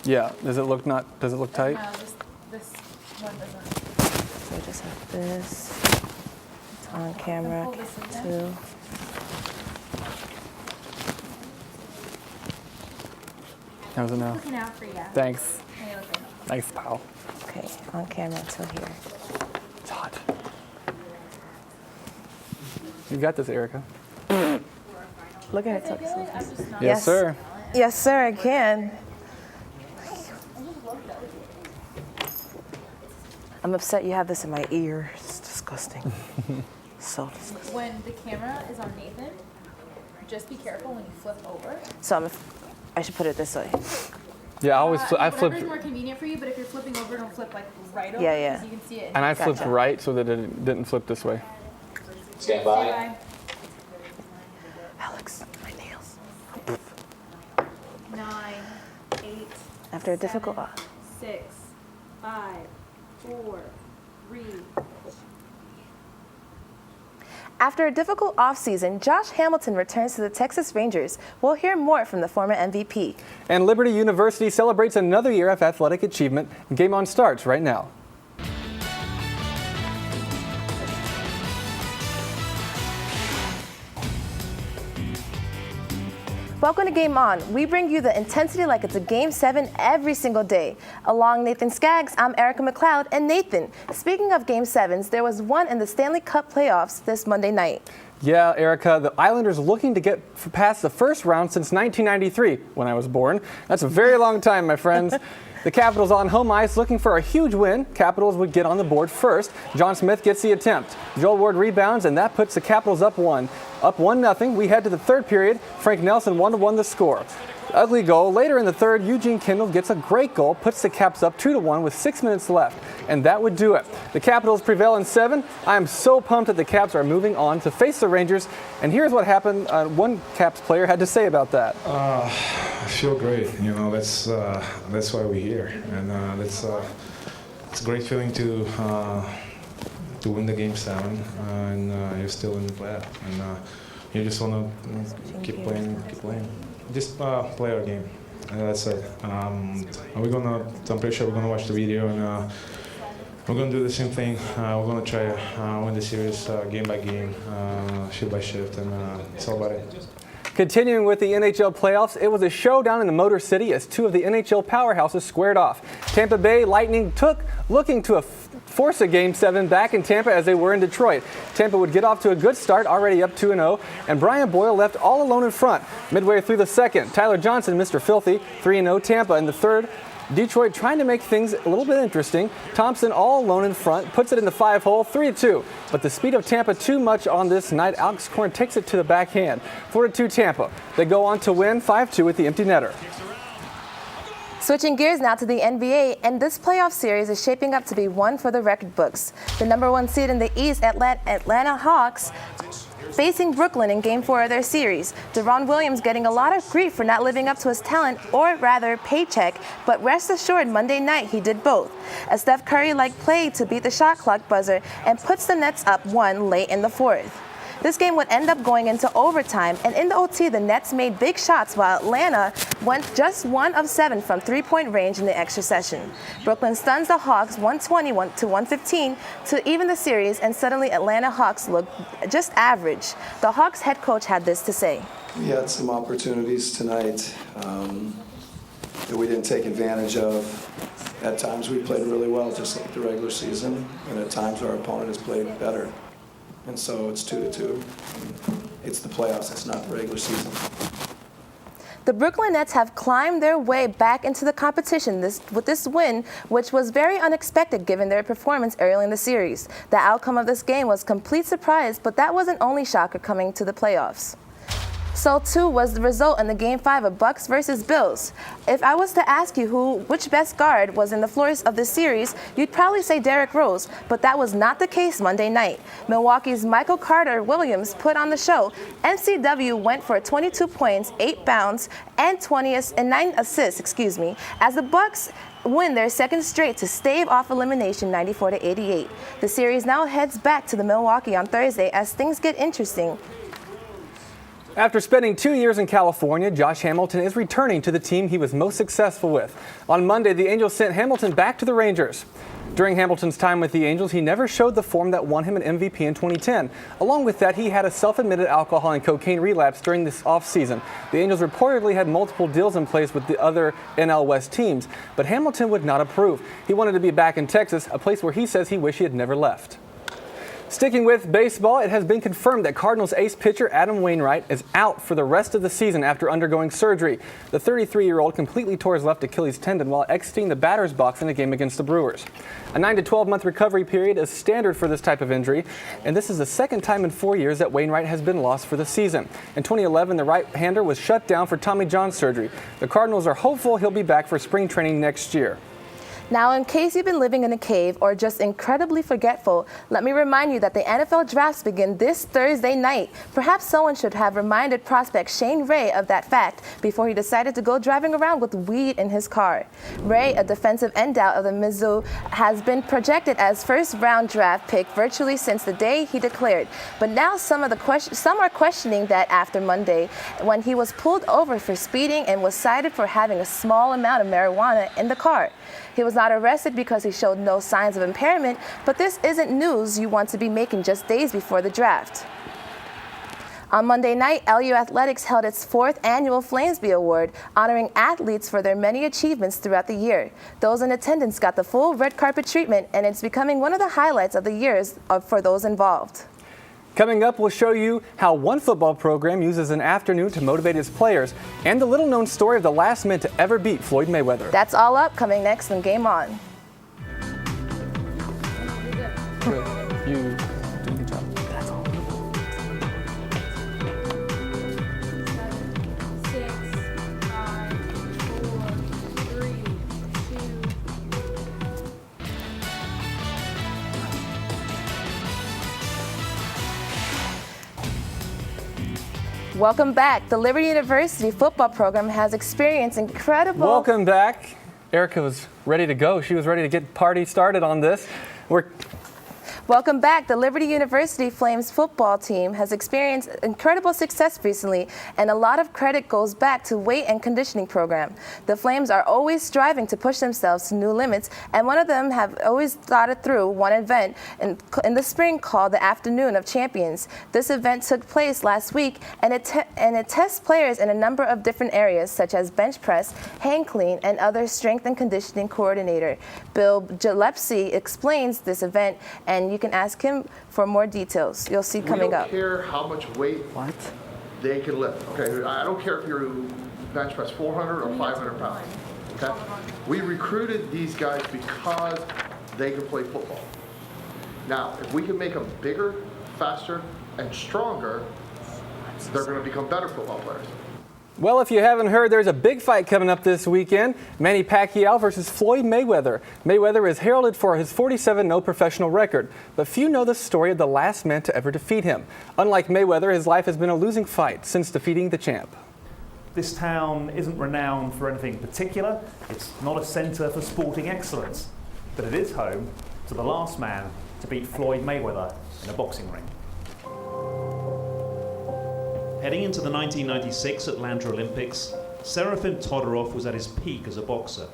Yeah. Does it look tight? No, this one doesn't. So we just have this. It's on camera Pull this in too. That was a no. Looking out for you. Thanks. Hey, look at Thanks, pal. Okay, on camera till here. It's hot. You got this, Erika. Look at I it. feel like I'm just not. Yes, sir. Yes, sir, I can. I'm upset you have this in my ear. It's disgusting. So disgusting. When the camera is on Nathan, just be careful when you flip over. So I should put it this way. Yeah, I always I Whatever's flipped, more convenient for you, but if you're flipping over, don't flip like right over. Yeah, yeah. Because you can see it. and I flipped Gotcha. right so that it didn't flip this way. Stand Say by. bye. Alex, my nails. 9, 8. After a difficult. 6, 5, 4, 3. After a difficult offseason, Josh Hamilton returns to the Texas Rangers. We'll hear more from the former MVP. And Liberty University celebrates another year of athletic achievement. Game On starts right now. Welcome to Game On. We bring you the intensity like it's a Game 7 every single day. Along Nathan Skaggs, I'm Erika McLeod. And Nathan, speaking of Game 7s, there was one in the Stanley Cup playoffs this Monday night. Yeah, Erika, the Islanders looking to get past the first round since 1993, when I was born. That's a very long time, my friends. The Capitals on home ice looking for a huge win. Capitals would get on the board first. John Smith gets the attempt. Joel Ward rebounds, and that puts the Capitals up 1. Up 1-0. We head to the third period. Frank Nelson 1-1 the score. Ugly goal. Later in the third, Eugene Kindle gets a great goal, puts the Caps up 2-1 with 6 minutes left. And that would do it. The Capitals prevail in 7. I am so pumped that the Caps are moving on to face the Rangers. And here's what happened. One Caps player had to say about that. I feel great. You know, that's why we're here, and it's a great feeling to win the Game 7, and you're still in the playoff, and you just want to keep playing. Just play our game, and that's it. I'm pretty sure we're gonna watch the video, and we're gonna do the same thing. We're gonna try to win the series game by game, shift by shift, and it's all about it. Continuing with the NHL playoffs, it was a showdown in the Motor City as two of the NHL powerhouses squared off. Tampa Bay Lightning looking to force a Game 7 back in Tampa as they were in Detroit. Tampa would get off to a good start, already up 2-0, and Brian Boyle left all alone in front. Midway through the second, Tyler Johnson, Mr. Filthy, 3-0 Tampa in the third. Detroit trying to make things a little bit interesting. Thompson all alone in front, puts it in the 5-hole, 3-2. But the speed of Tampa too much on this night. Alex Korn takes it to the backhand. 4-2 Tampa. They go on to win 5-2 with the empty netter. Switching gears now to the NBA, and this playoff series is shaping up to be one for the record books. The number 1 seed in the East, Atlanta Hawks, facing Brooklyn in Game 4 of their series. Deron Williams getting a lot of grief for not living up to his talent, or rather paycheck, but rest assured Monday night he did both. A Steph Curry-like play to beat the shot clock buzzer and puts the Nets up 1 late in the fourth. This game would end up going into overtime, and in the OT, the Nets made big shots while Atlanta went just 1 of 7 from three-point range in the extra session. Brooklyn stuns the Hawks 120-115 to even the series, and suddenly Atlanta Hawks looked just average. The Hawks head coach had this to say. We had some opportunities tonight that we didn't take advantage of. At times we played really well, just like the regular season, and at times our opponent has played better. And so it's 2-2. It's the playoffs, it's not the regular season. The Brooklyn Nets have climbed their way back into the competition with this win, which was very unexpected given their performance early in the series. The outcome of this game was complete surprise, but that wasn't only shocker coming to the playoffs. So too was the result in the Game 5 of Bucks versus Bills. If I was to ask you which best guard was in the floors of this series, you'd probably say Derrick Rose, but that was not the case Monday night. Milwaukee's Michael Carter Williams put on the show. MCW went for 22 points, 8 bounds, and 9 assists, as the Bucks win their second straight to stave off elimination 94-88. The series now heads back to the Milwaukee on Thursday as things get interesting. After spending 2 years in California, Josh Hamilton is returning to the team he was most successful with. On Monday, the Angels sent Hamilton back to the Rangers. During Hamilton's time with the Angels, he never showed the form that won him an MVP in 2010. Along with that, he had a self-admitted alcohol and cocaine relapse during this offseason. The Angels reportedly had multiple deals in place with the other NL West teams, but Hamilton would not approve. He wanted to be back in Texas, a place where he says he wished he had never left. Sticking with baseball, it has been confirmed that Cardinals ace pitcher Adam Wainwright is out for the rest of the season after undergoing surgery. The 33-year-old completely tore his left Achilles tendon while exiting the batter's box in a game against the Brewers. A 9 to 12-month recovery period is standard for this type of injury, and this is the second time in 4 years that Wainwright has been lost for the season. In 2011, the right-hander was shut down for Tommy John surgery. The Cardinals are hopeful he'll be back for spring training next year. Now, in case you've been living in a cave or just incredibly forgetful, let me remind you that the NFL drafts begin this Thursday night. Perhaps someone should have reminded prospect Shane Ray of that fact before he decided to go driving around with weed in his car. Ray, a defensive end out of the Mizzou, has been projected as first-round draft pick virtually since the day he declared. But now some are questioning that after Monday, when he was pulled over for speeding and was cited for having a small amount of marijuana in the car. He was not arrested because he showed no signs of impairment, but this isn't news you want to be making just days before the draft. On Monday night, LU Athletics held its 4th annual Flamesby Award, honoring athletes for their many achievements throughout the year. Those in attendance got the full red carpet treatment, and it's becoming one of the highlights of the years for those involved. Coming up, we'll show you how one football program uses an afternoon to motivate its players and the little-known story of the last man to ever beat Floyd Mayweather. That's all up coming next in Game On. You did a good job. That's all. 6, 5, 4, 3, 2. Welcome back. The Liberty University football program has experienced incredible... Welcome back. Erika was ready to go. She was ready to get party started on this. Welcome back. The Liberty University Flames football team has experienced incredible success recently, and a lot of credit goes back to weight and conditioning program. The Flames are always striving to push themselves to new limits, and one of them have always thought it through one event in the spring called the Afternoon of Champions. This event took place last week, and it tests players in a number of different areas, such as bench press, hang clean, and other strength and conditioning coordinator. Bill Gillespie explains this event, and you can ask him for more details. You'll see coming up. We don't care how much weight they can lift. Okay, I don't care if you're bench press 400 or 500 pounds. Okay, we recruited these guys because they can play football. Now, if we can make them bigger, faster, and stronger, they're going to become better football players. Well, if you haven't heard, there's a big fight coming up this weekend. Manny Pacquiao versus Floyd Mayweather. Mayweather is heralded for his 47-0 professional record, but few know the story of the last man to ever defeat him. Unlike Mayweather, his life has been a losing fight since defeating the champ. This town isn't renowned for anything particular. It's not a centre for sporting excellence, but it is home to the last man to beat Floyd Mayweather in a boxing ring. Heading into the 1996 Atlanta Olympics, Serafim Todorov was at his peak as a boxer.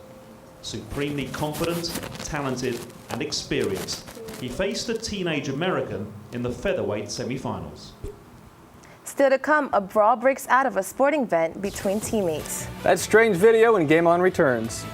Supremely confident, talented, and experienced, he faced a teenage American in the featherweight semi-finals. Still to come, a brawl breaks out of a sporting event between teammates. That strange video when Game On returns.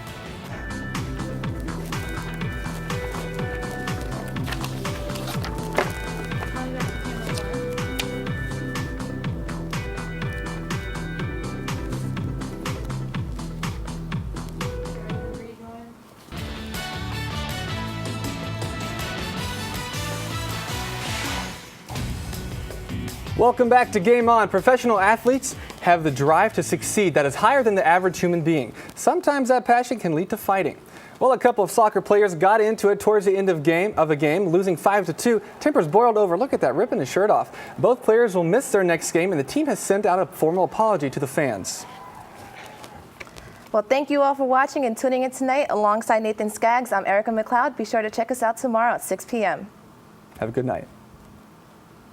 Welcome back to Game On. Professional athletes have the drive to succeed that is higher than the average human being. Sometimes that passion can lead to fighting. Well, a couple of soccer players got into it towards the end of a game, losing 5-2. Tempers boiled over. Look at that, ripping his shirt off. Both players will miss their next game, and the team has sent out a formal apology to the fans. Well, thank you all for watching and tuning in tonight. Alongside Nathan Skaggs, I'm Erika McLeod. Be sure to check us out tomorrow at 6 p.m. Have a good night.